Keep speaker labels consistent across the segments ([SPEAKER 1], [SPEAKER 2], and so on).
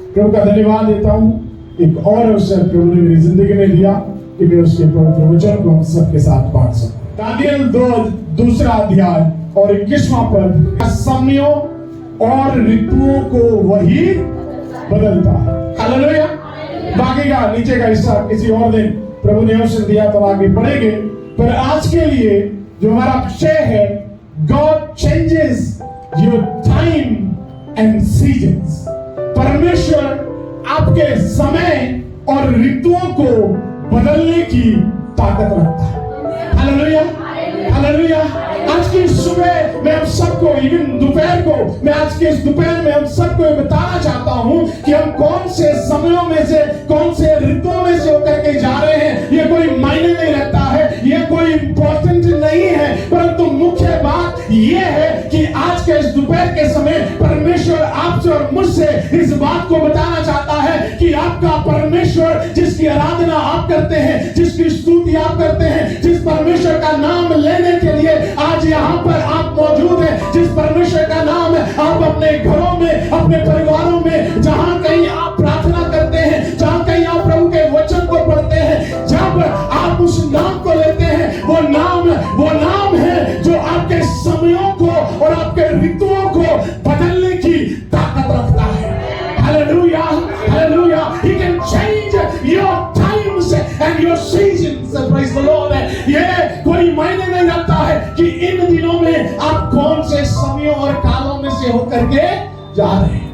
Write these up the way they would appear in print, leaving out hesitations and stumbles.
[SPEAKER 1] प्रभु का धन्यवाद देता हूँ, एक और अवसर प्रभु ने मेरी जिंदगी में दिया कि मैं उसके पवित्र वचन को हम सबके साथ बांट सकूं। दानियल 2 अध्याय और 21वां पद, समयों और ऋतुओं को वही बदलता है। हालेलुया। बाकी का नीचे का हिस्सा किसी और दिन प्रभु ने अवसर दिया तो आगे पढ़ेंगे, पर आज के लिए जो हमारा विषय है, God changes your time and seasons. परमेश्वर आपके समय और ऋतुओं को बदलने की ताकत रखता है। Hallelujah, hallelujah. आज की सुबह मैं हम सबको, इवन दोपहर को, मैं आज के इस दोपहर में हम सबको ये बताना चाहता हूं कि हम कौन से समयों में से, कौन से ऋतुओं में से होकर के जा रहे हैं, ये कोई मायने नहीं रखता है, ये कोई इंपॉर्टेंट नहीं है, परंतु मुख्य बात ये है कि आज के इस दोपहर के समय परमेश्वर आपसे और मुझसे इस बात को बताना चाहता है कि आपका परमेश्वर, जिसकी आराधना आप करते हैं, जिसकी स्तुति आप करते हैं, जिस परमेश्वर का नाम लेने के लिए आज यहाँ पर आप मौजूद हैं, जिस परमेश्वर का नाम आप अपने घरों में, अपने परिवारों में, जहां कहीं आप प्रार्थना करते हैं, जहां कहीं आप प्रभु के वचन को पढ़ते हैं, जब आप उस नाम को लेते हैं, वो नाम है जो आपके समयों को और आपके ऋतुओं को बदलने की ताकत रखता है। Hallelujah, hallelujah. He can change your times and your seasons. Praise the Lord. ये कोई मायने नहीं रखता है कि इन दिनों में आप कौन से समयों और कालों में से होकर के जा रहे हैं।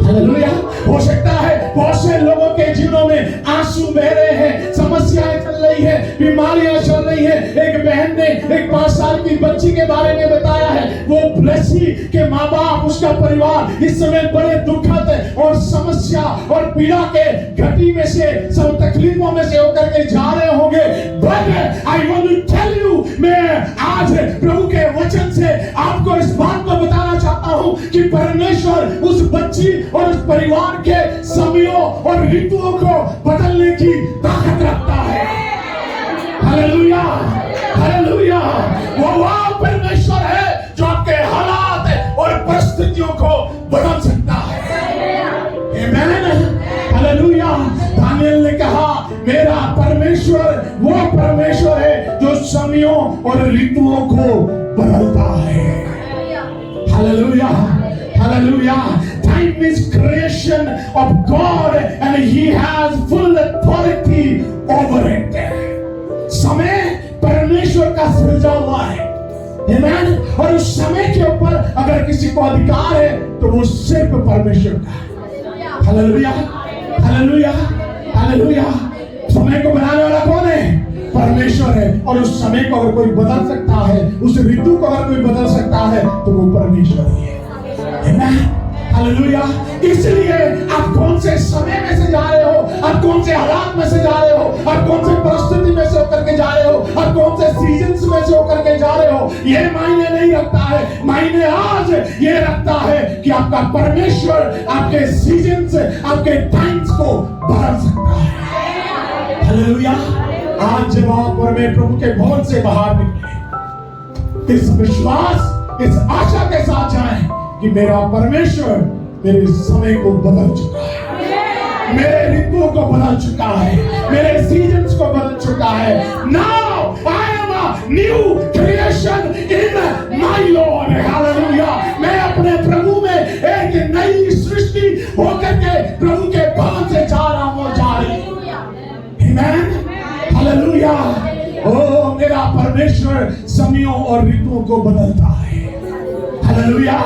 [SPEAKER 1] हालेलुया। हो सकता है बहुत से लोगों के जीवनों में आंसू बह रहे हैं, समस्याएं चल रही है, बीमारियां चल रही है। एक बहन ने एक 5 साल की बच्ची के बारे में बताया है, वो ब्लेसी के माँ बाप, उसका परिवार इस समय बड़े दुखद और समस्या और पीड़ा के घटी में से, सब तकलीफों में से होकर के जा रहे होंगे। But I want to tell you, मैं आज प्रभु के वचन से आपको इस बात को बताना चाहता हूँ कि परमेश्वर उस बच्ची और उस परिवार के समयों और ऋतुओं को बदलने की ताकत रखता है। Hallelujah, hallelujah. वो परमेश्वर है जो आपके हालात और परिस्थितियों को बदल सकता है। आमीन, हालेलुया। दानियल ने कहा, मेरा परमेश्वर वो परमेश्वर है जो समयों और ऋतुओं को बदलता है। Hallelujah, hallelujah. Time is creation of God and He has full authority over it. समय परमेश्वर का सृजा हुआ है। Amen? और उस समय के ऊपर अगर किसी को अधिकार है तो वो सिर्फ परमेश्वर का है। Hallelujah, hallelujah, hallelujah. समय को बनाने वाला कौन है? परमेश्वर है। और उस समय को अगर कोई बदल सकता है, उस ऋतु को अगर कोई बदल सकता है तो वो परमेश्वर ही है। Amen? हालेलुया। इसलिए आप कौन से समय में से जा रहे हो, आप कौन से हालात में से जा रहे हो, आप कौन से परिस्थिति में से होकर के जा रहे हो, आप कौन से सीजन्स में से होकर के जा रहे हो, ये मायने नहीं रखता है। मायने आज ये रखता है कि आपका परमेश्वर आपके सीजन्स, आपके टाइम्स को बदल सकता है। हालेलुया। आज जब आप और मैं प्रभु के भवन से बाहर निकले, इस विश्वास, इस आशा के साथ जाएं कि मेरा परमेश्वर मेरे समय को बदल चुका है, मेरे ऋतुओं को बदल चुका है, मेरे सीजन्स को बदल चुका है। Now I am a new creation in my Lord. Hallelujah. मैं अपने प्रभु में एक नई सृष्टि होकर के प्रभु के भवन से जा रहा हूँ, जा रही हूँ। Amen. Hallelujah. ओ मेरा परमेश्वर समयों और ऋतुओं को बदलता है। Hallelujah.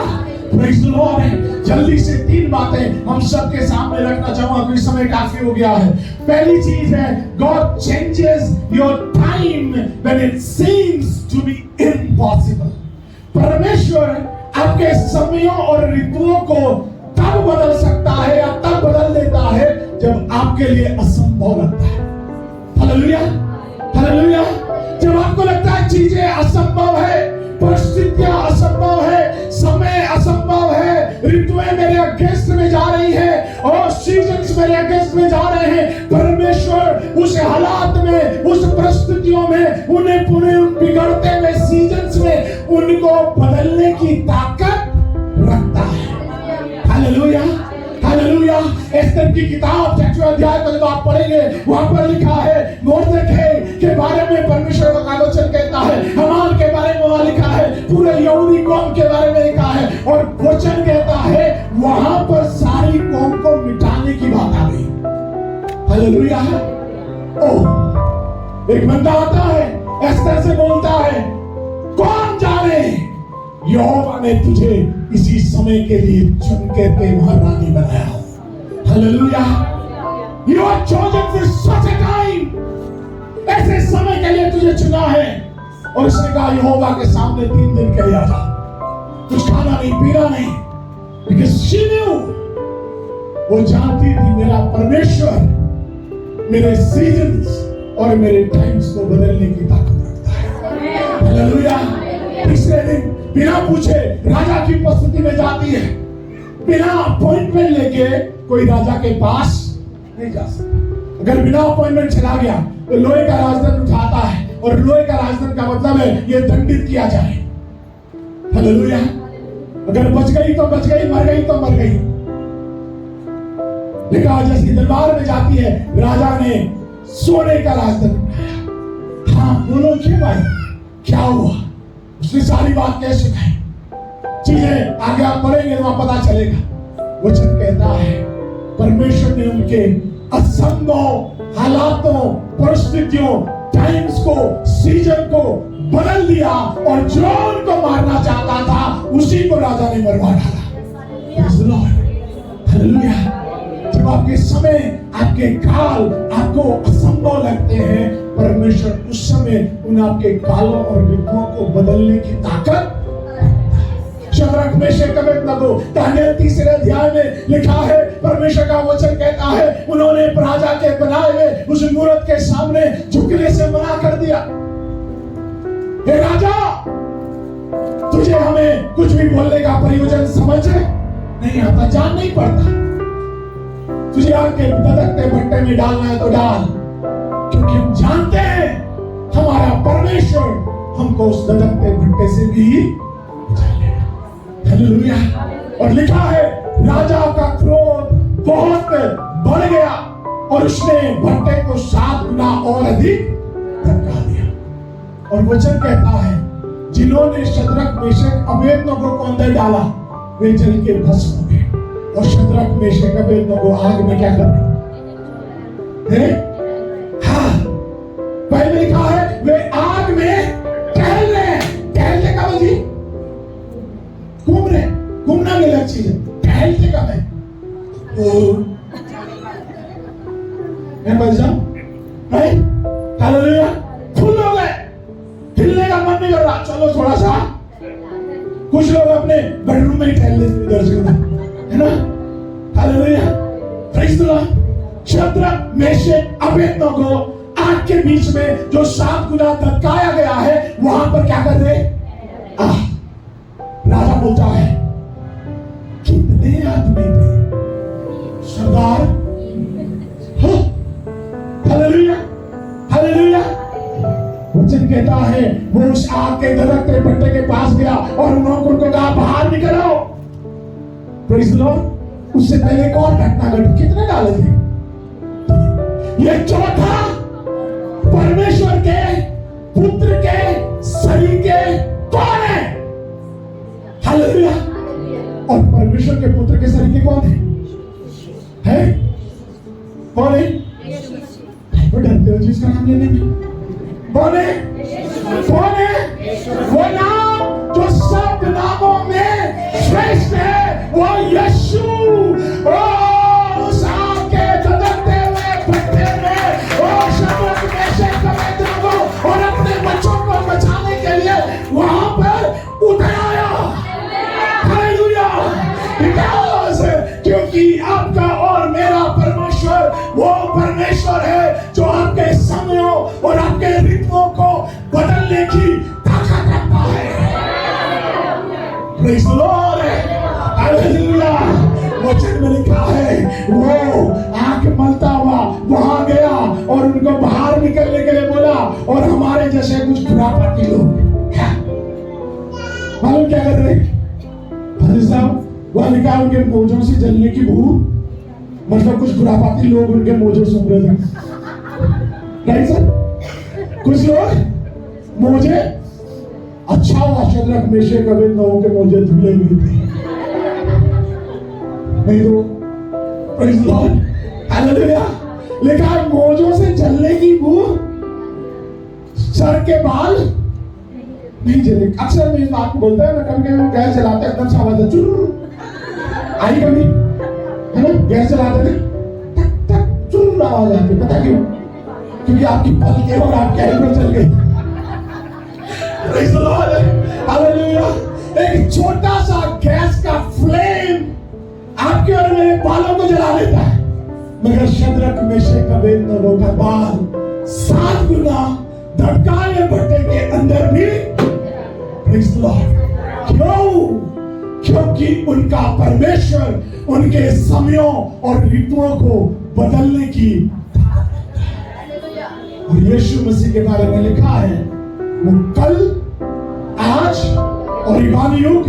[SPEAKER 1] Praise the Lord. जल्दी से 3 बातें हम सबके सामने रखना चाहूंगा क्योंकि समय काफी हो गया है। पहली चीज है, God changes your time when it seems to be impossible. परमेश्वर आपके समयों और ऋतुओं को तब बदल सकता है या तब बदल देता है जब आपके लिए असंभव लगता है। Hallelujah, hallelujah. जब आपको लगता है चीजें असंभव है, परिस्थितियां असंभव है, समय असंभव है, ऋतुएं मेरे अगेंस्ट में जा रही है और सीजन्स मेरे अगेंस्ट में जा रहे हैं, परमेश्वर उस हालात में, उस परिस्थितियों में, उन्हें पूरे बिगड़ते हुए सीजन्स में उनको बदलने की ताकत रखता है। Hallelujah, hallelujah. एस्तर की किताब 6वें अध्याय को जब आप पढ़ेंगे वहां पर लिखा है मोर्देकै के बारे में परमेश्वर का वचन कहता है, हामान के बारे में वहां लिखा है, पूरे यहूदी कौम के बारे में लिखा है, और वचन कहता है वहां पर सारी कौम को मिटाने की बात आ गई। हालेलुया। ओह, एक बंदा आता है एस्तर से बोलता है, कौन जाने यहोवा ने तुझे इसी समय के लिए चुन के महारानी बनाया हो। Hallelujah. You are chosen for such a time. ऐसे समय के लिए तुझे चुना है। और उसने कहा यहोवा के सामने 3 दिन के लिए आ जा, कुछ खाना नहीं पीना नहीं, because she knew, वो जानती थी मेरा परमेश्वर मेरे सीजन्स और मेरे टाइम्स को बदलने की ताकत रखता है। हालेलुया। तीसरे दिन बिना पूछे राजा की उपस्थिति में जाती है, बिना अपॉइंटमेंट लेके कोई राजा के पास नहीं जा सकता। अगर बिना अपॉइंटमेंट चला गया तो लोहे का राजदंड उठाता है, और लोहे का राजदंड का मतलब है ये दंडित किया जाए। हालेलुया। अगर बच गई तो बच गई, मर गई तो मर गई। लिखा जैसी दरबार में जाती है, राजा ने सोने का राजदंड उठाया। हाँ बोलो क्यों भाई, क्या हुआ? उसने सारी बात कैसे कही, चीजें आगे आप पढ़ेंगे तो वहां पता चलेगा। वचन कहता है परमेश्वर ने उनके असंभव हालातों, परिस्थितियों, टाइम्स को, सीजन को बदल दिया, और जो उनको मारना चाहता था उसी को राजा ने मरवा डाला। हालेलुया। जब आपके समय, आपके काल आपको असंभव लगते हैं, परमेश्वर उस समय उन आपके कालों और ऋतुओं को बदलने की ताकत। शद्रक मेशक अबेदनगो दानिय्येल 3 अध्याय में लिखा है, परमेश्वर का वचन कहता है उन्होंने राजा के बनाए हुए उस मूर्त के सामने झुकने से मना कर दिया। हे राजा, तुझे हमें कुछ भी बोलने का प्रयोजन समझ नहीं आता, जान नहीं पड़ता। तुझे आके धधकते भट्टे में डालना है तो डाल, क्योंकि हम जानते हैं हमारा परमेश्वर हमको उस धधकते भट्टे से भी बचाएगा। हालेलुया। और लिखा है राजा का क्रोध बहुत बढ़ गया और उसने भट्टे को 7 गुना और अधिक धक्का दिया। और वचन कहता है जिन्होंने शद्रक मेशक अबेदनगो को अंदर डाला वे जल के भस्म हो गए। और शद्रक मेशक अबेदनगो आग में क्या कर रहे? हाँ, पहले लिखा है वे आग में टहल रहे। टहलने का मतलब घूम रहे, घूमना भी अलग चीज है, टहलते कब है? हालेलुया। फुल हो गए, हिलने का मन नहीं कर रहा, चलो थोड़ा सा। कुछ लोग अपने बेडरूम में ही टहल लेते इधर से उधर, है ना? Hallelujah, praise the Lord. Shadrach Meshach Abednego आग के बीच में जो 7 गुना धक्काया गया है वहां पर क्या कर रहे? राजा बोलता है कितने आदमी थे सरदार? Hallelujah, hallelujah. वचन कहता है वो उस आग के धधकते भट्टे के पास गया और उनको कहा बाहर निकलो। Praise the Lord. उससे पहले एक और घटना घटी। कितने डाले थे? ये चौथा परमेश्वर के पुत्र के शरीर के कौन है? हालेलुया। और परमेश्वर के पुत्र के शरीर के कौन है? कौन है? वो डरते हो जिसका नाम लेने में? कौन है? कौन है? वो नाम जो सब नामों में श्रेष्ठ है, वो यीशु। उस आग के धधकते हुए भट्टे में वो शद्रक मेशक अबेदनगो और अपने बच्चों को बचाने के लिए वहां पर उतर आया। हालेलुया। क्योंकि आपका और मेरा परमेश्वर वो परमेश्वर है जो आपके समयों और आपके ऋतुओं को बदलने की ताकत रखता है। Praise the lord. हालेलुया। वचन में लिखा है वो आंख मलता हुआ वहां गया और उनको बाहर निकलने के लिए बोला। और हमारे जैसे कुछ खुरापाती लोग मालूम क्या कर रहे? वहां लिखा उनके भोजों से जलने की भूख मतलब कुछ खुरापाती लोग उनके मोजे सुन रहे थे, नहीं सर? कुछ लोग मोजे, अच्छा हुआ शद्रक मेशक अबेदनगो के मोजे धुले हुए थे, नहीं तो प्रेज़ द लॉर्ड, हालेलुया। लिखा मोजों से जलने की बू, सर के बाल नहीं जले। अक्सर मैं इस बात को बोलता है, मैं कभी कभी गैस जलाते एकदम से आवाज आई कभी, है ना? गैस जलाते थे टक टक चुर आवाज आती, पता क्यों? क्योंकि आपकी पलकें और आपके आईब्रो जल गई। Praise the lord, hallelujah. एक छोटा सा गैस का फ्लेम आपके और मेरे बालों को जला देता है, मगर शद्रक मेशक अबेदनगो का बाल 7 गुना धड़काने भट्टे के अंदर भी, प्रेज़ द लॉर्ड। क्यों? क्योंकि उनका परमेश्वर उनके समयों और ऋतुओं को बदलने की, और यीशु मसीह के बारे में लिखा है वो कल, आज और युगान युग,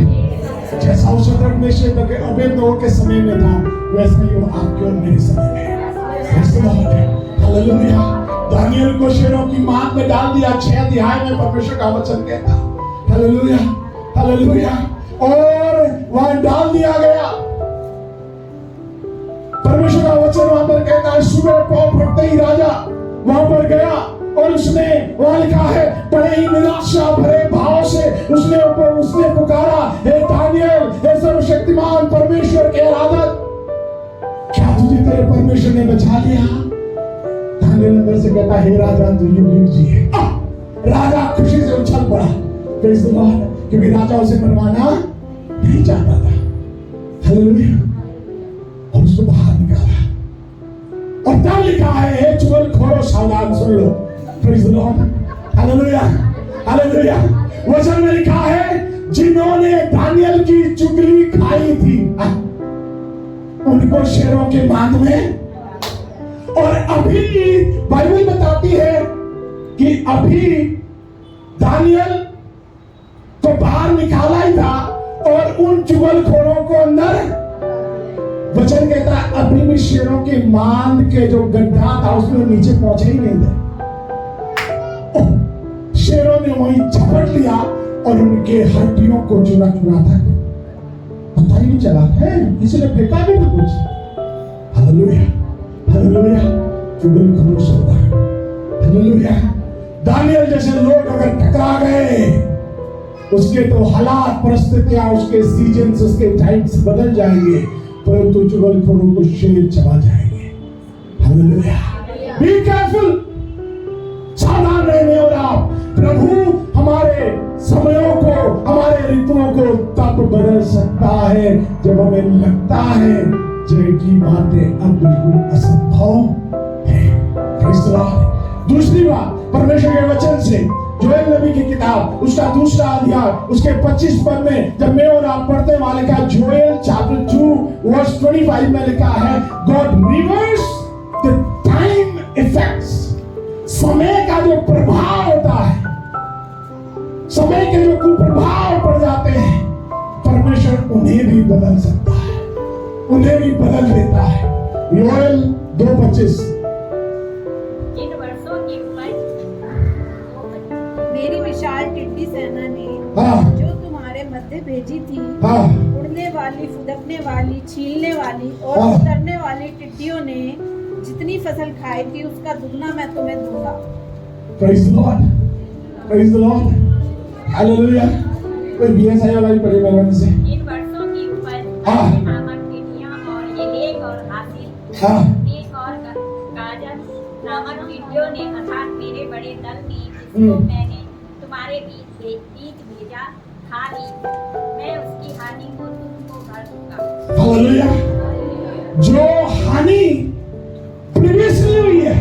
[SPEAKER 1] जैसा उस शद्रक मेशक अबेदनगो के समय में था, वैसा ही वो आपके और मेरे समय में है। हालेलुया। दानियल को शेरों की मांग में डाल दिया, 6 अध्याय में परमेश्वर का वचन कहता, हालेलुया हालेलुया, और वहां डाल दिया गया। परमेश्वर का वचन वहां पर कहता है, सुबह पौ फटते ही राजा वहां पर गया और उसने, वहां लिखा है, बड़े ही निराशा भरे भाव से उसने पुकारा, हे दानियल, हे सर्वशक्तिमान परमेश्वर के आराधक, क्या तुझे तेरे परमेश्वर ने बचा लिया? दानियल अंदर से कहता, हे राजा तू युग जिए। राजा खुशी से उछल पड़ा, प्रेज़ द लॉर्ड, क्योंकि राजा उसे मरवाना नहीं चाहता था। हालेलुया। और उसको बाहर निकाला, और तब लिखा है, हे चुगलखोरों सावधान सुन लो, praise the lord, hallelujah hallelujah. वचन में लिखा है, जिन्होंने दानियल की चुगली खाई थी उनको शेरों के मांग में, और अभी बाइबल बताती है कि अभी दानियल तो बाहर निकाला ही था और उन चुगलखोरों को अंदर, वचन कहता है अभी भी शेरों के मांद के जो गड्ढा था उसमें नीचे पहुंचे ही नहीं थे। शेरों ने वहीं झपट लिया और उनके हड्डियों को चुरा चुरा था, पता ही नहीं चला है, इसने फेंका भी नहीं कुछ। Hallelujah hallelujah. चुगलखोर सावधान, हालेलुया। दानियल जैसे लोग अगर टकरा गए, उसके तो हालात, परिस्थितियां, उसके सीजन्स, उसके टाइम्स बदल जाएंगे, परंतु चुगलखोरों को शेर चबा जाएंगे। हालेलुया। बी केयरफुल, सावधान रहने। और आप, प्रभु हमारे समयों को, हमारे ऋतुओं को तब बदल सकता है जब हमें लगता है जय की बातें अब बिल्कुल असंभव है। Praise the Lord. दूसरी बात, परमेश्वर के वचन से जोएल नबी की किताब उसका 2 अध्याय उसके 25 पद में जब मैं और आप पढ़ते हैं, वहां लिखा है, जोएल चैप्टर 2 वर्स 25 में लिखा है, God reverse the time effects. समय का जो प्रभाव होता है, समय के जो कुप्रभाव पड़ जाते हैं, परमेश्वर उन्हें भी बदल सकता है, उन्हें भी बदल देता है। योएल 2:25।
[SPEAKER 2] इन वर्षों की उपज मेरी विशाल टिड्डी सेना ने जो तुम्हारे मध्य भेजी थी, उड़ने वाली, फुदकने वाली, छीलने वाली और उतरने वाली टिड्डियों ने जितनी फसल खाई थी उसका दुगना मैं तुम्हें दूंगा।
[SPEAKER 1] Praise the Lord, praise the lord, hallelujah. कोई बीएसआई वाला भी पढ़े मेरे मन से।
[SPEAKER 2] इन वर्षों की उपज नामक टिड्डियां और येलेक और हासिल, एक और गाजर नामक टिड्डियों ने, अर्थात मेरे बड़े दल ने, जिसको मैंने तुम्हारे बीच भेजा, खा ली। मैं उसकी हानि को तुमको भर दूंगा।
[SPEAKER 1] हालेलुया। जो हानि प्रीवियसली हुई है,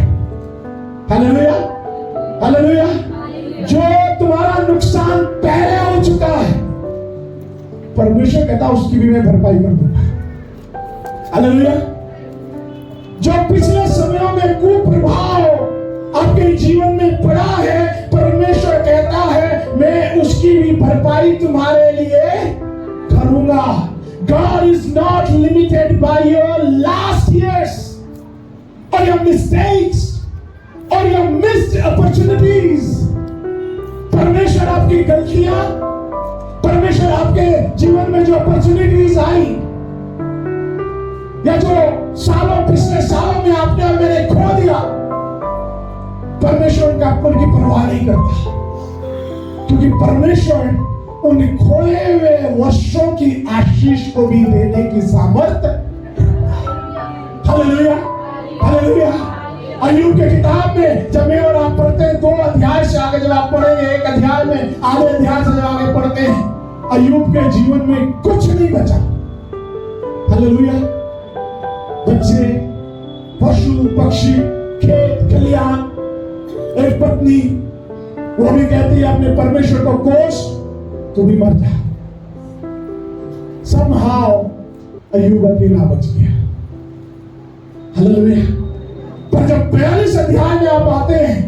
[SPEAKER 1] हालेलुया हालेलुया, जो तुम्हारा नुकसान पहले हो चुका है, परमेश्वर कहता उसकी भी मैं भरपाई कर दूंगा। हालेलुया। जो पिछले समयों में कुप्रभाव आपके जीवन में पड़ा है, परमेश्वर कहता है मैं उसकी भी भरपाई तुम्हारे लिए करूंगा। God is not limited by your last year failures or your mistakes or your missed opportunities, परमेश्वर आपकी गलतियां, परमेश्वर आपके जीवन में जो अपॉर्चुनिटीज आई या जो पिछले सालों में आपने और मैंने खो दिया, परमेश्वर उनकी परवाह नहीं करता, क्योंकि परमेश्वर उन खोए हुए वर्षों की आशीष को भी देने की सामर्थ्य। Hallelujah, hallelujah. अय्यूब के किताब में जब मैं और आप पढ़ते हैं, 2 अध्याय से आगे जब आप पढ़ेंगे, 1 अध्याय में आधे अध्याय से जब आगे पढ़ते हैं, अय्यूब के जीवन में कुछ नहीं बचा। हालेलुया। बच्चे, पशु पक्षी, खेत खलिहान, एक पत्नी, वो भी कहती है अपने परमेश्वर को कोस तो भी मर जा। Somehow अय्यूब अकेला बच गया। हालेलुया। पर जब 42 अध्याय में आप आते हैं,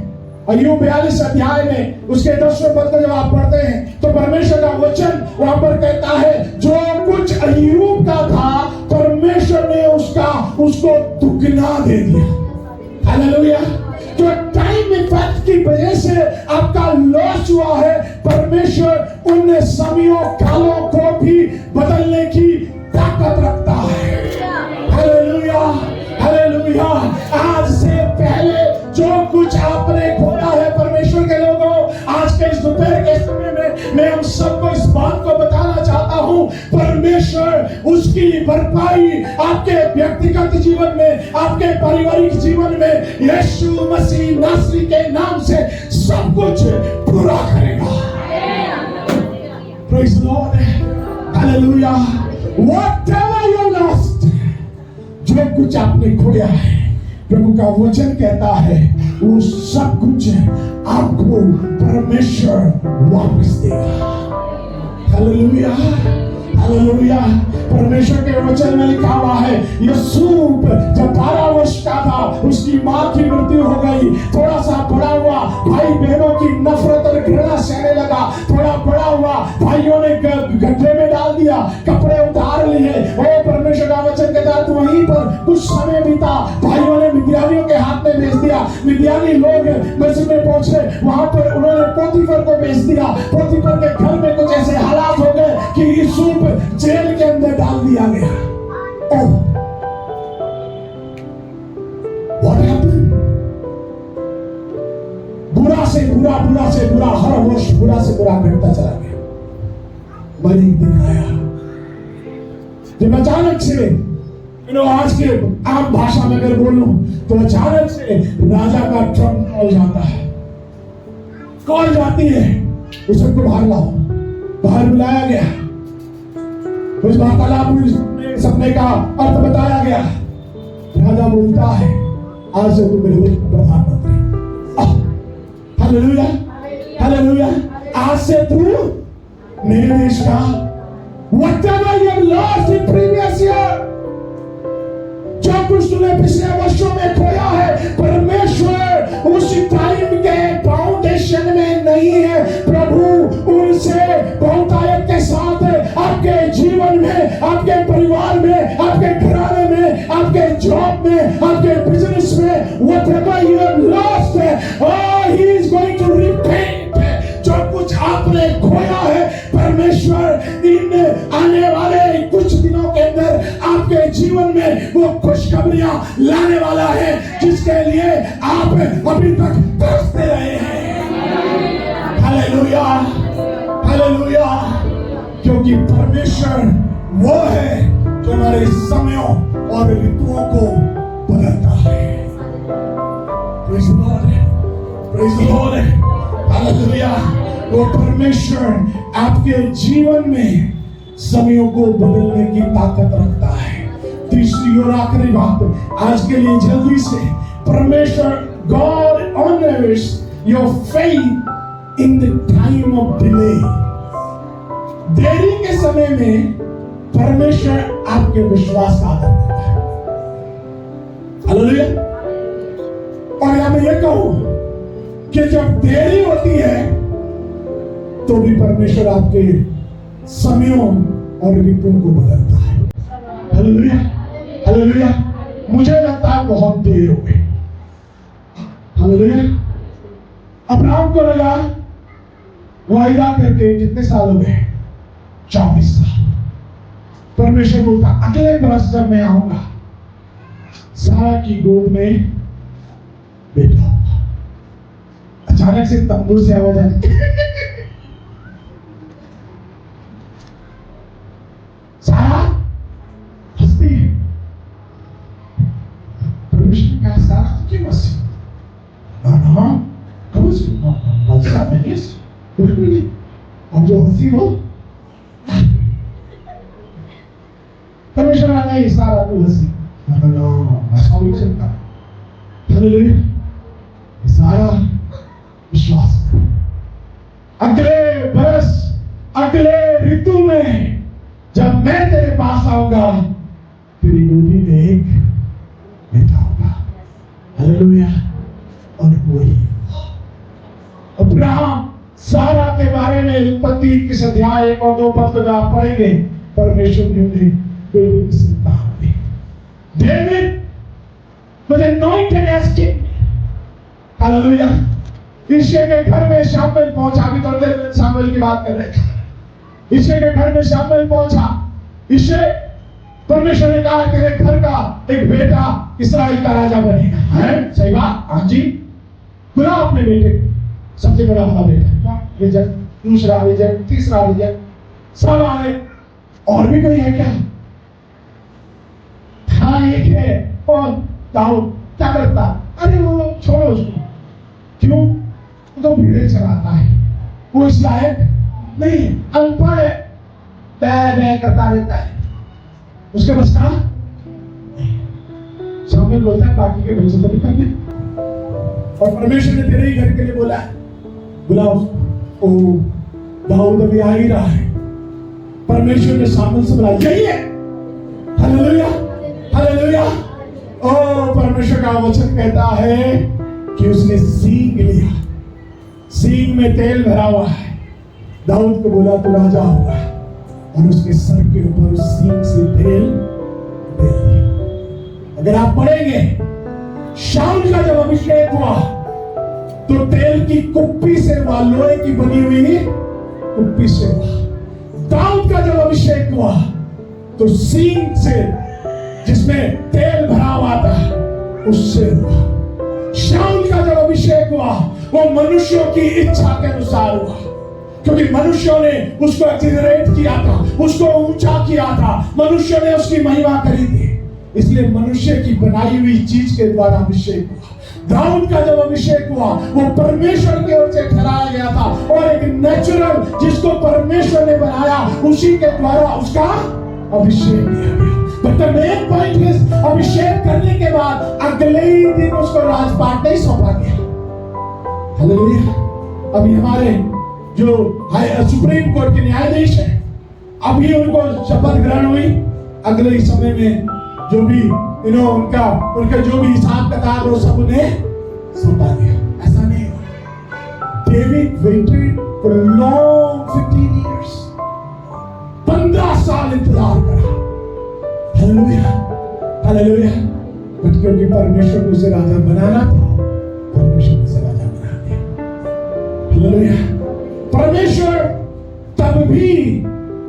[SPEAKER 1] अय्यूब 42 अध्याय में उसके 10वें पद को जब आप पढ़ते हैं, तो परमेश्वर का वचन वहां पर कहता है, जो कुछ अय्यूब का था परमेश्वर ने उसको दुगना दे दिया। हालेलुया। जो टाइम इफेक्ट की वजह से आपका लॉस हुआ है, परमेश्वर उन समयों कालों को भी बदलने की ताकत रखता है। Hallelujah, hallelujah. आज से पहले जो कुछ आपने खोया है परमेश्वर के लोगों, आज के इस दोपहर के समय में मैं हम सबको इस बात को बताना चाहता हूं, परमेश्वर उसकी भरपाई आपके व्यक्तिगत जीवन में, आपके पारिवारिक जीवन में यीशु मसीह नासरी के नाम से सब कुछ पूरा करेगा। Praise the Lord, Hallelujah. Whatever you lost, जो कुछ आपने खोया है, प्रभु का वचन कहता है वो सब कुछ आपको परमेश्वर वापस देगा। Hallelujah, hallelujah. परमेश्वर के वचन में लिखा हुआ है, यूसुफ जब 12 वर्ष का था उसकी मां की मृत्यु हो गई। थोड़ा सा बड़ा हुआ, भाई बहनों की नफरत और घृणा सहने लगा। थोड़ा बड़ा हुआ, भाइयों ने गड्ढे में डाल दिया, कपड़े उतार लिए। ओ परमेश्वर का वचन कहता है, वहीं पर कुछ समय बीता, भाइयों ने मिद्यानियों के हाथ में भेज दिया। मिद्यानी लोग मिस्र में पहुंचे, वहां पर उन्होंने पोतीफर को भेज दिया। पोतीफर के घर में कुछ ऐसे हालात हो गए कि यूसुफ जेल के अंदर डाल दिया गया। ओह, व्हाट हैपेंड? बुरा से बुरा, बुरा से बुरा, हर वर्ष बुरा से बुरा घटता चला गया। मैंने दिखाया जब अचानक से, आज के आम भाषा में अगर बोलूं तो अचानक से राजा का ट्रम्प कॉल जाता है, कॉल जाती है, उस सबको बाहर लाओ। बाहर बुलाया गया, उस वार्तालाप में सपने का अर्थ बताया गया। राजा बोलता है, आज से तू मेरे देश का प्रधानमंत्री। Hallelujah, hallelujah. आज से तू मेरे देश का, whatever you have lost in previous year, जो कुछ तूने पिछले वर्षों में खोया है, परमेश्वर उस टाइम के फाउंडेशन में नहीं है। प्रभु उनसे बहुतायत के साथ आपके जीवन में, आपके परिवार में, आपके घराने में, आपके जॉब में, आपके बिजनेस में, whatever you have lost, he is going to repay। जो कुछ आपने खोया है, परमेश्वर इन आने वाले कुछ दिनों के अंदर आपके जीवन में वो खुशखबरियां लाने वाला है, जिसके लिए आप अभी तक तरसते रहे हैं। Hallelujah, hallelujah. क्योंकि परमेश्वर वो है जो हमारे समयों और ऋतुओं को बदलता है। Praise the Lord, praise the Lord, hallelujah. वो परमेश्वर आपके जीवन में समयों को बदलने की ताकत रखता है। तीसरी और आखिरी बात आज के लिए जल्दी से, परमेश्वर God honors your faith in the time of delay। देरी के समय में परमेश्वर आपके विश्वास का आदर करता है। हालेलुया। और यहां मैं ये कहूं कि जब देरी होती है तो भी परमेश्वर आपके समयों और ऋतुओं को बदलता है। Hallelujah, hallelujah. मुझे लगता है बहुत देर हो गई। हालेलुया। अब्राहम को लगा वायदा करके कितने साल हो गए? 24 साल। परमेश्वर बोलता अगले बरस जब मैं आऊंगा सारा की गोद में बेटा होगा। अचानक से तंबू से आवाज आई, सारा हंसती है। परमेश्वर ने कहा सारा क्यों हंसी? ना कब से बिल्कुल नहीं। अब जो हंसी हो परमेश्वर आ गई, सारा को हंसी। ऐसा हो सकता है। सारा विश्वास अगले बरस अगले ऋतु में जब मैं तेरे पास आऊंगा तेरी गोदी में एक बेटा होगा। हालेलुया। और वही अब्राहम सारा के बारे में उत्पत्ति 21 अध्याय 1 और 2 पद का पढ़ेंगे। परमेश्वर ने उन्हें बेटे की संतान दी। David was anointed as king. Hallelujah. ईशे के घर में शामुएल पहुंचा। अभी थोड़ी देर में शामुएल की बात कर रहे थे। ईशे के घर में शामुएल पहुंचा। ईशे परमेश्वर ने कहा तेरे घर का एक बेटा इस्राएल का राजा बनेगा। है सही बात? हाँ जी। बुला अपने बेटे, सबसे बड़ा वाला बेटा। रिजेक्ट, दूसरा रिजेक्ट, तीसरा रिजेक्ट, सब आए। और भी कोई है क्या? हाँ एक है। और दाऊद क्या करता? अरे वो छोड़ो उसको। क्यों? वो तो भीड़े चलाता है, वो इस लायक नहीं, अनपढ़ है, बै करता रहता है, उसके बस का शामिल बोलता है बाकी के भरोसे तो कर ले। और परमेश्वर ने तेरे ही घर के लिए बोला है, बुलाओ उसको। ओ दाऊद अभी आ ही रहा है। परमेश्वर ने शामिल से बुलाया, यही है। Hallelujah hallelujah. ओ परमेश्वर का वचन कहता है कि उसने सींग लिया, सींग में तेल भरा हुआ है। दाऊद को बोला तू राजा होगा, और उसके सर के ऊपर उस सींग से तेल दे दिया। अगर आप पढ़ेंगे शाऊल का जब अभिषेक हुआ तो तेल की कुप्पी से हुआ, लोहे की बनी हुई कुप्पी से हुआ। दाऊद का जब अभिषेक हुआ तो सींग से जिसमें तेल भरा हुआ था उससे हुआ। शाऊल का जब अभिषेक हुआ वो मनुष्यों की इच्छा के अनुसार हुआ, क्योंकि मनुष्यों ने उसको एक्सीलरेट किया था, उसको ऊंचा किया था, मनुष्यों ने उसकी महिमा करी थी, इसलिए मनुष्य की बनाई हुई चीज के द्वारा अभिषेक हुआ। दाऊद का जब अभिषेक हुआ वो परमेश्वर की ओर से ठहराया गया था, और एक नेचुरल जिसको परमेश्वर ने बनाया उसी के द्वारा उसका अभिषेक किया गया। But the main point is, अभिषेक करने के बाद अगले ही दिन उसको राजपाट नहीं सौंपा गया। हालेलुया। अभी हमारे जो सुप्रीम कोर्ट के न्यायाधीश है, अभी उनको शपथ ग्रहण हुई। अगले ही समय में जो भी उनका जो भी हिसाब किताब वो सब उन्हें सौंपा गया। ऐसा नहीं हुआ। David waited for a long 15 years, 15 साल इंतजार करा। Hallelujah hallelujah. बट क्योंकि परमेश्वर को उसे राजा बनाना था, परमेश्वर ने उसे राजा बना दिया। हालेलुया। परमेश्वर तब भी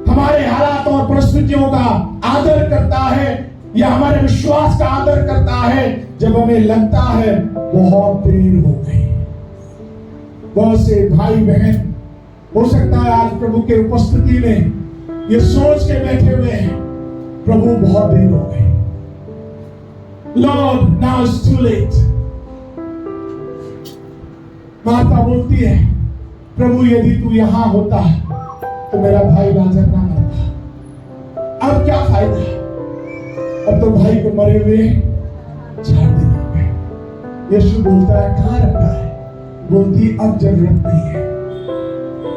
[SPEAKER 1] हमारे हालात और परिस्थितियों का आदर करता है, या हमारे विश्वास का आदर करता है, जब हमें लगता है बहुत देर हो गई। बहुत से भाई बहन हो सकता है आज प्रभु के उपस्थिति में ये सोच के बैठे हुए हैं, प्रभु बहुत देर हो गई। Lord, now it's too late. माता बोलती है, प्रभु यदि तू यहां होता तो मेरा भाई लाजर ना मरता। अब क्या फायदा? अब तो भाई को मरे हुए 4 दिन हो गए। यीशु बोलता है कहां रखा है? बोलती अब जरूरत नहीं है।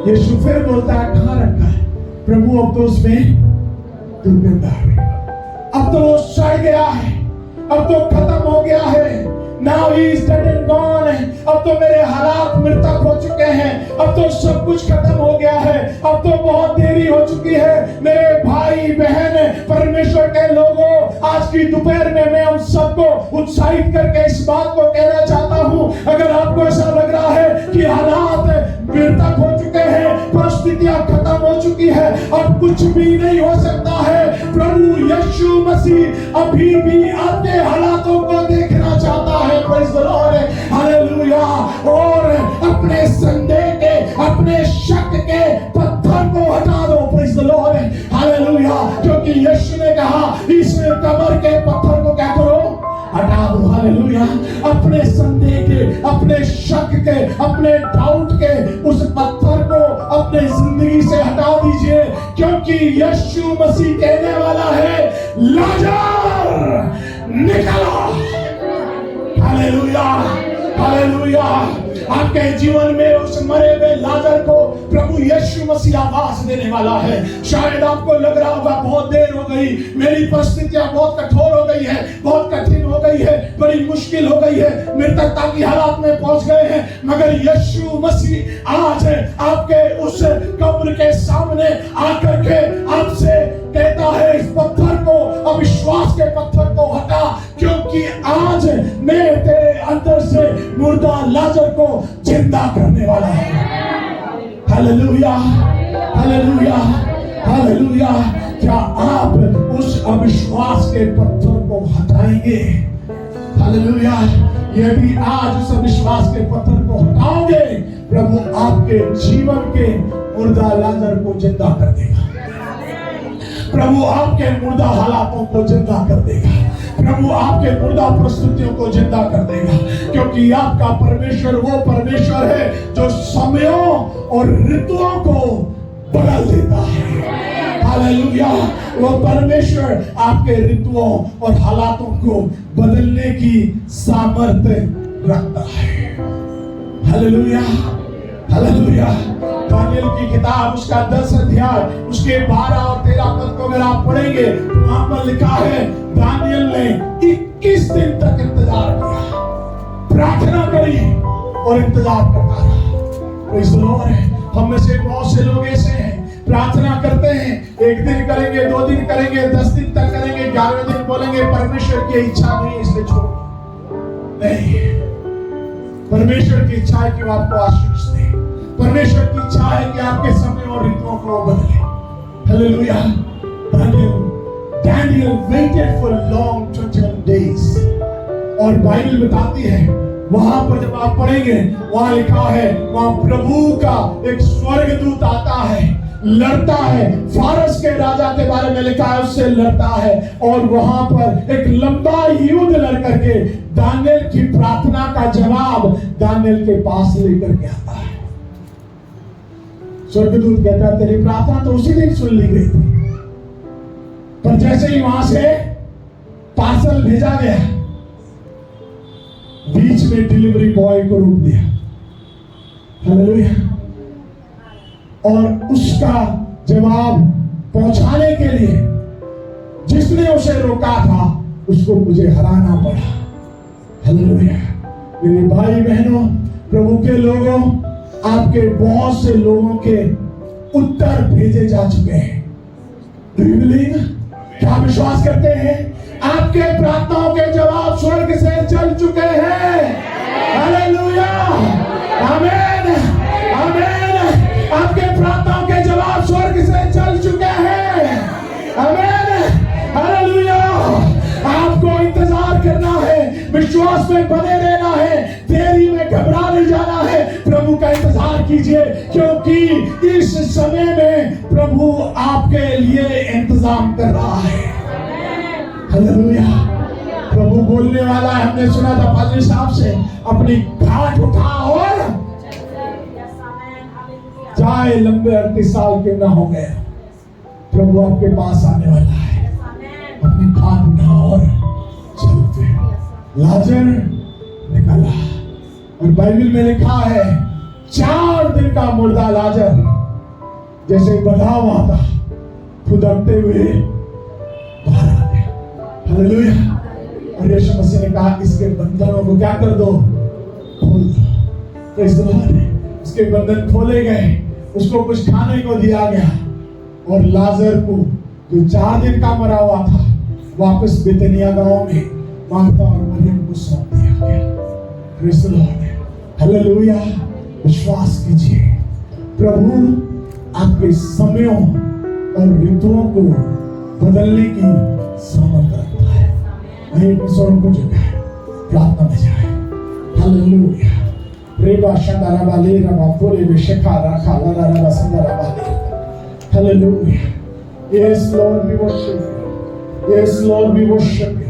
[SPEAKER 1] यीशु फिर बोलता है कहां रखा है? प्रभु अब तो उसमें दुर्गंध आ गई, अब तो वो सड़ गया है, अब तो खत्म हो गया है। Now he is dead and gone. अब तो मेरे हालात मृतक हो चुके हैं, अब तो सब कुछ खत्म हो गया है, अब तो बहुत देरी हो चुकी है। मेरे भाई बहन परमेश्वर के लोगों, आज की दोपहर में मैं हम सबको उत्साहित करके इस बात को कहना चाहता हूं, अगर आपको ऐसा लग रहा है कि हालात मृतक हो चुके हैं, परिस्थितियां खत्म हो चुकी है, अब कुछ भी नहीं हो सकता है, प्रभु यीशु मसीह अभी भी आपके हालातों को देखना चाहता है। Praise the lord, hallelujah. और अपने संदेह के, अपने शक के पत्थर को हटा दो। Praise the lord, hallelujah. क्योंकि यीशु ने कहा इस कब्र के पत्थर को क्या करो, हटा दो। हालेलुया। अपने संदेह के, अपने शक के, अपने डाउट के उस पत्थर को अपने जिंदगी से हटा दीजिए, क्योंकि यीशु मसीह कहने वाला है लाजर निकलो। Hallelujah, hallelujah. आपके जीवन में उस मरे हुए लाजर को प्रभु यीशु मसीह आवाज देने वाला है। शायद आपको लग रहा होगा बहुत देर हो गई, मेरी परिस्थितियां बहुत कठोर हो गई है, बहुत कठिन हो गई है, बड़ी मुश्किल हो गई है, मृतकता की हालात में पहुंच गए हैं, मगर यीशु मसीह आज आपके उस कब्र के सामने आकर के आपसे कहता है इस पत्थर को, अविश्वास के पत्थर को हटा, क्योंकि आज मैं तेरे अंदर से मुर्दा लाजर को जिंदा करने वाला है। Hallelujah, hallelujah, hallelujah. क्या आप उस अविश्वास के पत्थर को हटाएंगे? हालेलुया। यदि आज उस अविश्वास के पत्थर को हटाओगे, प्रभु आपके जीवन के मुर्दा लाजर को जिंदा कर देगा। प्रभु आपके मुर्दा हालातों को जिंदा कर देगा। प्रभु आपके मुर्दा परिस्थितियों को जिंदा कर देगा, क्योंकि आपका परमेश्वर वो परमेश्वर है जो समयों और ऋतुओं को बदल देता है। हालेलुया। वो परमेश्वर आपके ऋतुओं और हालातों को बदलने की सामर्थ्य रखता है। Hallelujah, hallelujah. दानियल की किताब उसका 10 अध्याय उसके 12 और 13 पद को अगर आप पढ़ेंगे तो वहां पर लिखा है दानियल ने 21 दिन तक इंतजार किया, प्रार्थना करी और इंतजार करता रहा। Praise the Lord. हम में से बहुत से लोग ऐसे हैं, प्रार्थना करते हैं, एक दिन करेंगे, 2 दिन करेंगे, 10 दिन तक करेंगे, 11वें दिन बोलेंगे परमेश्वर की इच्छा नहीं इसलिए छोड़। नहीं, परमेश्वर की इच्छा है कि वो आपको आशीष दे। परमेश्वर की इच्छा है कि आपके समय और ऋतुओं को बदले। Hallelujah. Daniel waited for long 21 days। और बाइबल बताती है वहां पर जब आप पढ़ेंगे वहां लिखा है वहां प्रभु का एक स्वर्गदूत आता है, लड़ता है, फारस के राजा के बारे में लिखा है उससे लड़ता है, और वहां पर एक लंबा युद्ध लड़ करके दानियल की प्रार्थना का जवाब दानियल के पास लेकर के आता है। स्वर्गदूत कहता है तेरी प्रार्थना तो उसी दिन सुन ली गई थी, पर जैसे ही वहां से पार्सल भेजा गया, बीच में डिलीवरी बॉय को रोक दिया। हालेलुया। और उसका जवाब पहुंचाने के लिए जिसने उसे रोका था उसको मुझे हराना पड़ा। हालेलुया। मेरे भाई बहनों, प्रभु के लोगों, आपके बहुत से लोगों के उत्तर भेजे जा चुके हैं। Do you believe? क्या विश्वास करते हैं? आपके प्रार्थनाओं के जवाब स्वर्ग से चल चुके हैं। हालेलुया, आमीन, आमीन। आपके प्रार्थनाओं के जवाब स्वर्ग से चल चुके हैं। आमीन, हालेलुया। आपको इंतजार करना है, विश्वास में बने रहना है, देरी में घबरा नहीं जाना है, प्रभु का इंतजार कीजिए, क्योंकि इस समय में प्रभु आपके लिए इंतजाम कर रहा है। हालेलुया। प्रभु बोलने वाला है। हमने सुना था पादरी साहब से, अपनी घाट उठा और चाहे लंबे 38 साल के ना हो गए, प्रभु आपके पास आने वाला है। अपनी घाट उठा और चलते। लाजर निकला और बाइबल में लिखा है 4 दिन का मुर्दा लाजर जैसे बंधा हुआ था, फुदकते हुए बाहर आ गया। हालेलुया। और यीशु मसीह ने कहा इसके बंधनों को क्या कर दो, खोल दो। Praise the Lord. उसके बंधन खोले गए, उसको कुछ खाने को दिया गया, और लाजर को जो 4 दिन का मरा हुआ था वापस बेतनिया गांव में मार्था और मरियम को सौंप दिया गया। Praise the lord, hallelujah. विश्वास कीजिए, प्रभु आपके समयों और ऋतुओं को बदलने की सामर्थ्य रखता है। वही अपने स्वरों को झुकाए, प्रार्थना में जाए। हालेलुया। रेबा शंदारा बाले रबा बोले बेशका रखा लरा रबा संदारा बाले। Hallelujah. Yes, Lord, we worship you. Yes, Lord, we worship you.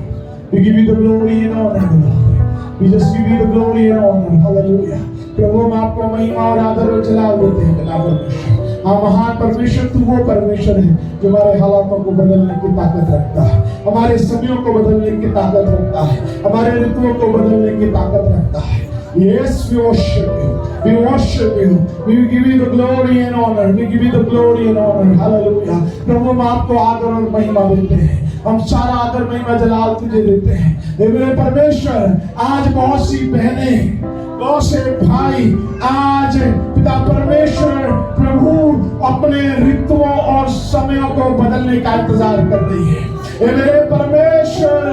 [SPEAKER 1] We give you the glory and honor, Lord. We just give you the glory and honor. Hallelujah. प्रभु हम आपको महिमा और आदर और जलाल देते हैं। बिना परमेश्वर, हाँ महान परमेश्वर, तू वो परमेश्वर है जो हमारे हालातों को बदलने की ताकत रखता है, हमारे समयों को बदलने की ताकत रखता है, हमारे ऋतुओं को बदलने की ताकत रखता है। Yes, we worship you. We worship you. We give you the glory and honor. We give you the glory and honor. Hallelujah. प्रभु हम आपको आदर और महिमा देते हैं। हम सारा आदर महिमा जलाल तुझे देते हैं। हे मेरे परमेश्वर, आज बहुत सी बहनें, बहुत से भाई आज पिता परमेश्वर प्रभु अपने ऋतुओं और समयों को बदलने का इंतजार कर रही है। हे मेरे परमेश्वर,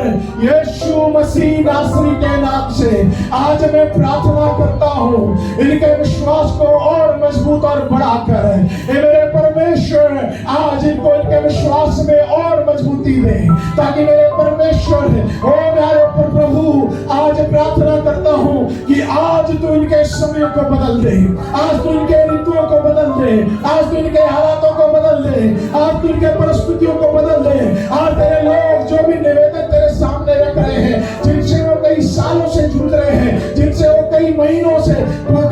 [SPEAKER 1] यीशु मसीह नासरी के नाम से आज मैं प्रार्थना करता हूँ, इनके विश्वास को और मजबूत और बढ़ाकर, हे मेरे परमेश्वर, आज इनको इनके विश्वास में और मजबूती दे, ताकि मेरे परमेश्वर, ओ मेरे प्रभु, आज प्रार्थना करता हूँ कि आज तू इनके समय को बदल दे, आज तू इनके ऋतुओं को बदल दे, आज तू इनके हालातों को बदल दे, आज तू इनके परिस्थितियों को बदल दे। आज तेरे लोग जो भी निवेदन तेरे सामने रख रहे हैं, जिनसे वो कई सालों से जूझ रहे हैं, जिनसे वो कई महीनों से,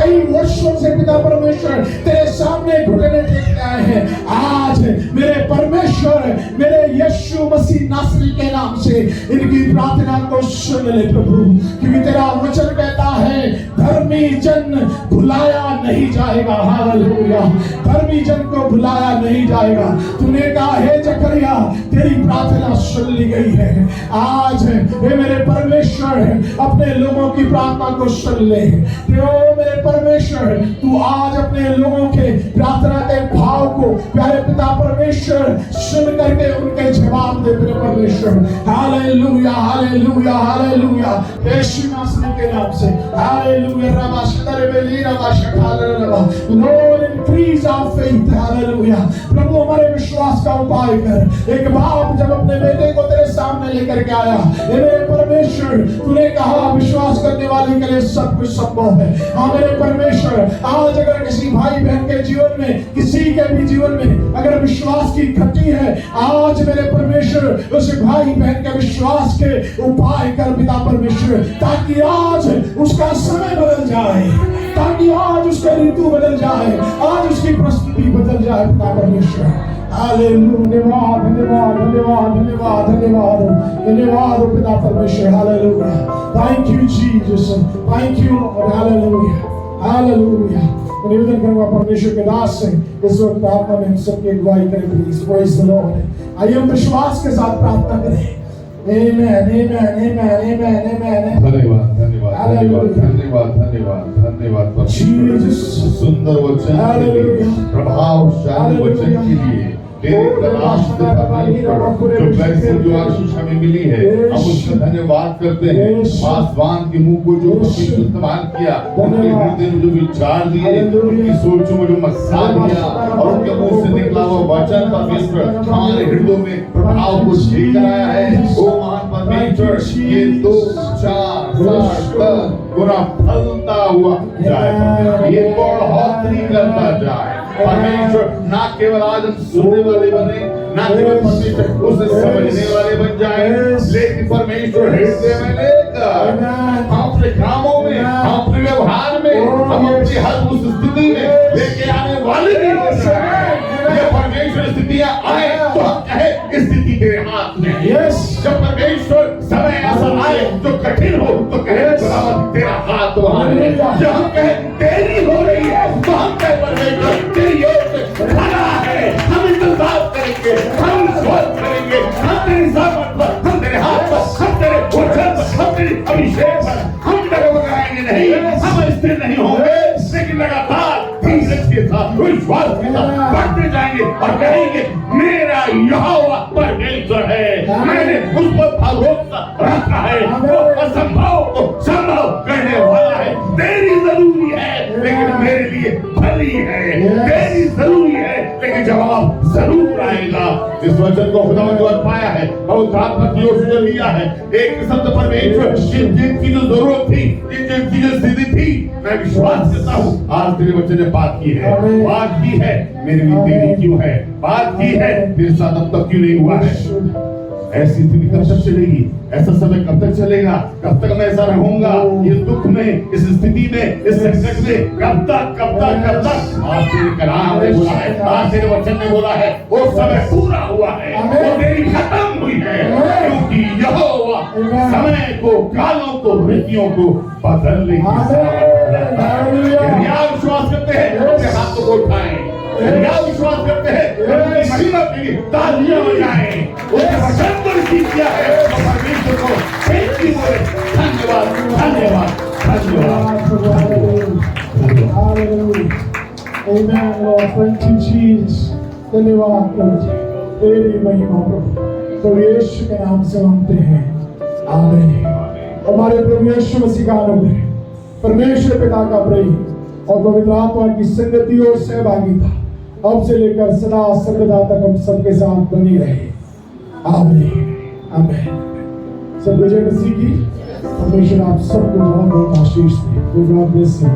[SPEAKER 1] कई वर्षों से पिता परमेश्वर तेरे सामने घुटने टेक आए हैं, आज मेरे परमेश्वर, मेरे यीशु मसीह नासरी के नाम से इनकी प्रार्थना को सुन ले प्रभु, क्योंकि तेरा वचन कहता है धर्मी जन भुलाया नहीं जाएगा। हालेलुया। धर्मी जन को भुलाया नहीं जाएगा। तूने कहा है जकरिया, तेरी प्रार्थना सुन ली गई है। आज हे मेरे परमेश्वर, अपने लोगों की प्रार्थना को सुन ले। तो मेरे परमेश्वर, तू आज अपने लोगों के प्रार्थना के भाव को प्यारे पिता परमेश्वर सुन करके उनके जवाब दे मेरे परमेश्वर। Hallelujah, hallelujah, hallelujah. यीशु नासरी के नाम से हालेलुया। रबा शतरे बेली रबा शकाले रबा। Lord increase our faith. Hallelujah. प्रभु हमारे विश्वास का उपाय कर। एक बाप जब अपने बेटे को तेरे सामने लेकर के आया, हे मेरे परमेश्वर, तूने कहा विश्वास करने वाले के लिए सब कुछ संभव है। हाँ मेरे परमेश्वर, आज अगर किसी भाई बहन के जीवन में, किसी के भी जीवन में अगर विश्वास की घटी है, आज मेरे परमेश्वर उस भाई बहन के विश्वास के उपाय कर पिता परमेश्वर, ताकि आज उसका समय बदल जाए, ताकि आज उसका ऋतु बदल जाए, आज उसकी परिस्थिति बदल जाए पिता परमेश्वर। हालेलुया। धन्यवाद, धन्यवाद, धन्यवाद, धन्यवाद, धन्यवाद, धन्यवाद पिता परमेश्वर। Hallelujah. Thank you Jesus, thank you Lord. Hallelujah, hallelujah. निवेदन करूंगा परमेश्वर के दास से इस वक्त प्रार्थना में हम सबकी अगुवाई करें प्लीज। Praise the Lord. आइए हम विश्वास के साथ प्रार्थना करें। आमेन, आमेन, आमेन, आमेन, आमेन।
[SPEAKER 3] धन्यवाद, धन्यवाद, धन्यवाद, धन्यवाद, धन्यवाद, धन्यवाद परमेश्वर। सुंदर वचन के लिए, प्रभावशाली वचन के लिए तेरे प्रकाश से परमेश्वर जो वैसे जो आशीष हमें मिली है, हम उसका धन्यवाद करते हैं। पासवान के मुंह को जो इस्तेमाल किया, उनके हृदय में जो विचार दिए, उनकी सोचों में जो मसा दिया और उनके मुंह से निकला हुआ वचन परमेश्वर हमारे हृदयों में प्रभाव को लेकर आया है। ओ महान परमेश्वर, ये 2, 4, 7 गुना फलता हुआ जाए, ये बढ़ोतरी करता जाए परमेश्वर। ना केवल आज हम सुनने वाले बने, ना केवल परमेश्वर उसे समझने वाले बन जाए, लेकिन परमेश्वर हृदय में लेकर हम अपने कामों में, हम अपने व्यवहार में, हम अपनी हर उस स्थिति में लेके आने वाले भी हो जाए। जब परमेश्वर स्थितियां आए तो हम कहे स्थिति तेरे हाथ में। जब परमेश्वर समय ऐसा आए जो कठिन हो तो कहे तेरा हाथ वहां है। जब हम कहे तेरी हो रही है तो हम कहे परमेश्वर तेरी ओर से खड़ा है। हम इंतजार करेंगे, हम विश्वास करेंगे, हम तेरी सामर्थ पर, हम तेरे हाथ पर, हम तेरे वचन पर, हम तेरी अभिषेक पर हम डगमगाएंगे नहीं, हम स्थिर नहीं होंगे, लेकिन लगातार धीरज के साथ, विश्वास के साथ बढ़ते जाएंगे और कहेंगे मेरा यहोवा परमेश्वर है। मैंने उस वचन को खुदा जो पाया है और आत्मा की ओर से लिया है, एक किस्म से परमेश्वर जिनकी जो जरूरत थी, जिनकी जो स्थिति थी, मैं विश्वास करता हूँ आज तेरे बच्चे ने बात की है, बात की है। मेरी देरी क्यों है, बात की है, मेरे साथ अब तक क्यों नहीं हुआ है। ऐसी स्थिति कब तक चलेगी, ऐसा समय कब तक चलेगा, कब तक मैं ऐसा रहूंगा इस दुख में, इस स्थिति में, इस संकट में, कब तक कब तक कब तक। आज तेरे कलाम ने बोला है, आज तेरे वचन ने बोला है, वो समय पूरा हुआ है, वो देरी खत्म हुई है, क्योंकि यहोवा समय को, कालों को, ऋतुओं को बदलने की विश्वास करते हैं, अपने हाथों को उठाएं, विश्वास करते हैं, महिमा के लिए तालियां बजाएं। उसने वचन को रिसीव किया है, तो परमेश्वर को थैंक यू बोले, धन्यवाद धन्यवाद
[SPEAKER 1] Hallelujah. Amen, Lord. Thank you, Jesus. धन्यवाद प्रभु, तेरी महिमा प्रभु। तो यीशु के नाम से मांगते हैं, आमीन। हमारे प्रभु यीशु मसीह का अनुग्रह, परमेश्वर पिता का प्रेम और पवित्र आत्मा की संगति और सहभागिता अब से लेकर सदा सर्वदा तक हम सबके साथ बनी रहे। आमीन आमीन। सब विजय मसीह की, परमेश्वर आप सबको बहुत बहुत आशीष दे। God bless you.